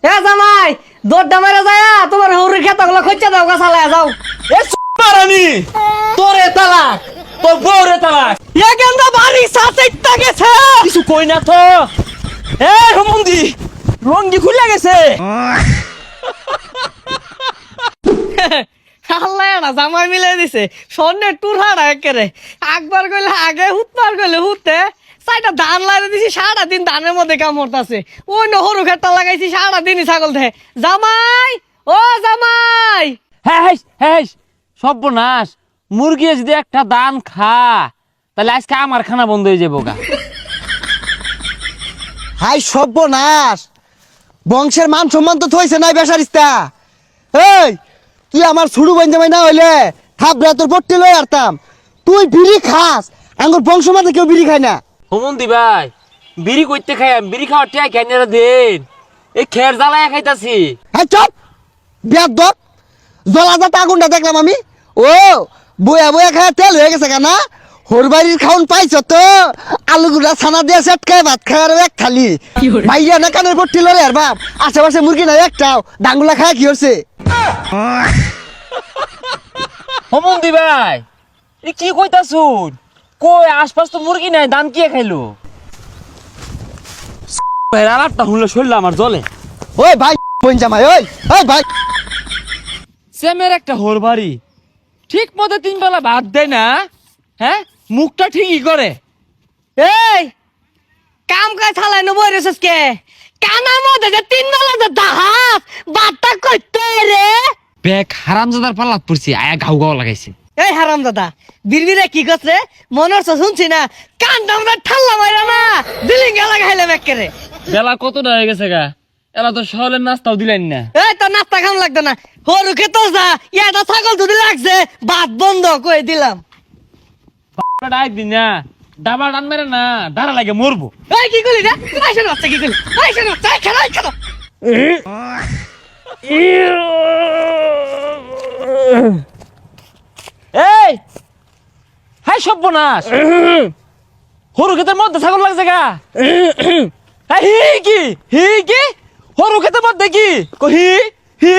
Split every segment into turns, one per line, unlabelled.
এ জামাই দৌড়টা মেরে যায় তোমার হৌরির খেতাগুলো খোঁজা দাও গাছালায় যাও।
এ মারানি তোরে তালাক তোর বউরে তালাক
এ গেন্দা বাড়ি সাথে গেছে
কিছু কই না তো। এ রমন্দি রঙ্গি খুলে গেছে।
আল্লাহ না জামাই মিলে দিছে স্বর্ণের টুর হাড়া একেরে একবার কইলে আগে হুতবার কইলে হুতে সাইডা ধান লাগিয়ে দিছি সারা দিন ধানের মধ্যে কামড়তাছে ওই নহরু খেটটা লাগাইছি সারা দিনই ছাগল দেহে। জামাই ও জামাই
হ্যাঁ হ্যাঁ হ্যাঁ সর্বনাশ মুরগি যদি একটা দান খা তাহলে আজকে আমার খানা বন্ধ হয়ে যাবো গা।
হাই সর্বনাশ, বংশের মান সম্মান তো থইছে নাই বেসারিস্তা। এই তুই আমার ছুড়ু বন্ধে না হইলে থাপড়া তোর পট্টি লই আরতাম। তুই বিড়ি খাস, আঙ্গুর বংশ মাঝে কেউ বিড়ি খায় না।
হোমন্দি ভাই বিড়ি করতে খাই বিড়ি খাওয়ার টিয়া কেন দিন এই খের জ্বালায় খাইতাছি।
হ্যাঁ চপ বিয়ার দপ জলাজাত আগুনটা দেখলাম আমি। ও বয়া বয়া খায় তেল হয়ে গেছে কেনা। হরবাড়ির খাউন পাইছ তো আলু গুড়া ছানা দিয়ে সেট খায় ভাত খায় আর এক খালি ভাইয়া না কানের পট্টি লড়ে আর বাপ আশেপাশে মুরগি নাই একটাও ডাঙ্গুলা খায় কি হচ্ছে।
হোমন্দি ভাই এ কি কইতাছুন কই আশপাশ তো মুরগি নাই দান কি খাইলো আলাপটা শুনলে শরীর আমার জলে।
ওই ভাই বোন জামাই ওই ওই ভাই
সেমের একটা হোরবাড়ি ঠিক মতো 3 বেলা ভাত দেয় না। হ্যাঁ মুখটা ঠিকই করে।
এই কাম কাজ ছালাই নবই রেছিস কে কানার মধ্যে যে তিন বেলা যে দাহাস বাট্টা করতে রে।
বেক হারামজাদার পাল্লাত পড়ছি আয়া ঘাউ ঘাউ লাগাইছে।
এই হারাম দাদা বিড়বিড়ে কি করছে মনে হচ্ছে শুনছি না কান আমরা ঠাল্লা মাইরা না দিলিং গেলা খাইলাম একেরে।
বেলা কতটা হয়ে গেছে গা এলা তো সকালের নাস্তাও দিলেন না।
এই তো নাস্তা খাম লাগতো না হরু খেতে যা ইয়াটা ছাগল দুধ লাগছে ভাত বন্ধ কই দিলাম।
একদিন না ডাবা ডান মেরে না দাঁড়া লাগে মরবো।
এই কি করলি রে আইসা না কি করলি আইসা না চাই খেলা খেলা।
এই হাই সর্বনাশ হরু ক্ষেতের মধ্যে ছাগল লাগছে গা। হি কি হরু ক্ষেতের মধ্যে কি হি হি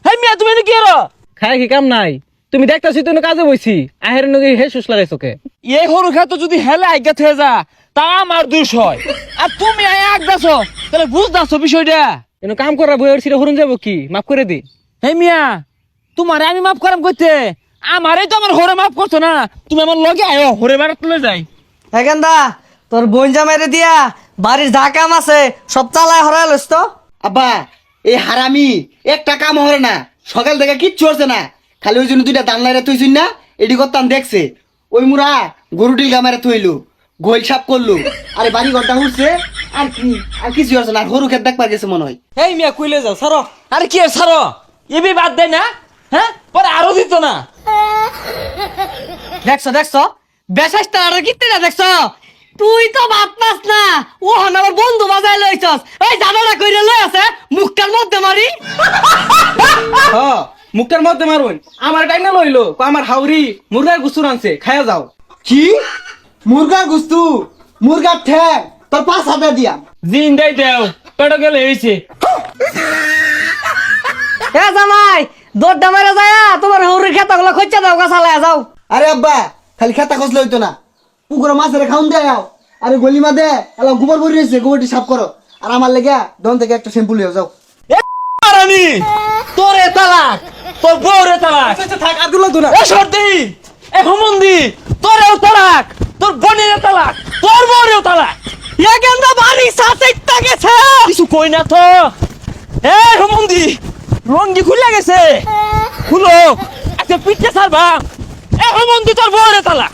হাই মিয়া তুমি কি আর
খাই কি কাম নাই তুমি দেখতাছি তুই কাজে বইছি আহের নগে হে সুস লাগাইছকে
এই হরু ক্ষেত যদি হেলে আজ্ঞা থেকে যা তা আমার দোষ হয় আর তুমি আয় আগদাছ তাহলে বুঝদাছো বিষয়টা।
এনো কাম করা বইয়ের ছিড়ে হরুন যাব কি মাফ করে দি।
হে মিয়া তোমারে আমি মাফ করাম কইতে আমারই তো আমার হরে মাফ করছো না তুমি আমার লগে আয়ো হরে বাড়া তুলে যাই।
এখানদা তোর বোন জামাইরে দিয়া বাড়ির যা কাম আছে সব চালায় হরাই লইস তো।
আব্বা এই হারামি একটা কাম হরে না, সকাল থেকে কিচ্ছু হচ্ছে না, খালি ওই জন্য 2টা দান লাইরা তুইছিস না এডি করতাম দেখছে। ওই মুরা গরু ডিল গামারে থইলু গোল সাপ করলু আরে বাড়ি ঘরটা উঠছে আর কি আর কিছু হচ্ছে না। আর গরু খেত দেখবার গেছে মনে হয়।
এই মিয়া কইলে যাও সারো।
আরে কি ছাড়ো এবি বাদ দেয় না। হ্যাঁ পরে আরো দিত না।
দেখছো বেশাইস্তা আর কিতে না দেখছো তুই তো ভাত পাস না ও হন আমার বন্ধু বাজাই লইছস। এই জানালা কইরে লই আছে মুখটার মধ্যে মারি।
হ্যাঁ মুখটার মধ্যে মারুন আমার টাইম না লইলো আমার হাউরি মুরগার গুসুর আনছে খায়া যাও।
কি মুরগার গুস্তু মুরগার ঠ্যাং তোর 5,000 দিয়া
জিন দেই দেও পেটো গেলে হইছে।
এ জামাই দৌড়টা মেরে যায় তোমার হৌরির খেতাগুলো খোঁজা দাও গাছালায় যাও।
আরে আব্বা খালি খেতা খসলে হইতো না, পুকুরে মাছের খাউন দেয় আরে গলিমা দে এলা গোবর ভরি রয়েছে গোবরটি সাফ করো। আর আমার লেগে দন থেকে একটা শ্যাম্পু লিয়ে যাও।
রানী তোরে তালাক তোর বউরে তালাক
থাক আর গুলো না
এ সর্দি এ হোমন্দি তোরেও তালাক তোর বোনেরও তালাক তোর বউরেও তালাক।
এ গেন্দা বাড়ি সাথে গেছে
কিছু কই না তো। এ হোমন্দি রঙ্গি খুলে গেছে খুলো একটা পিঠে ছাড়বা। এ হোমন্দি তোর বউরে তালাক।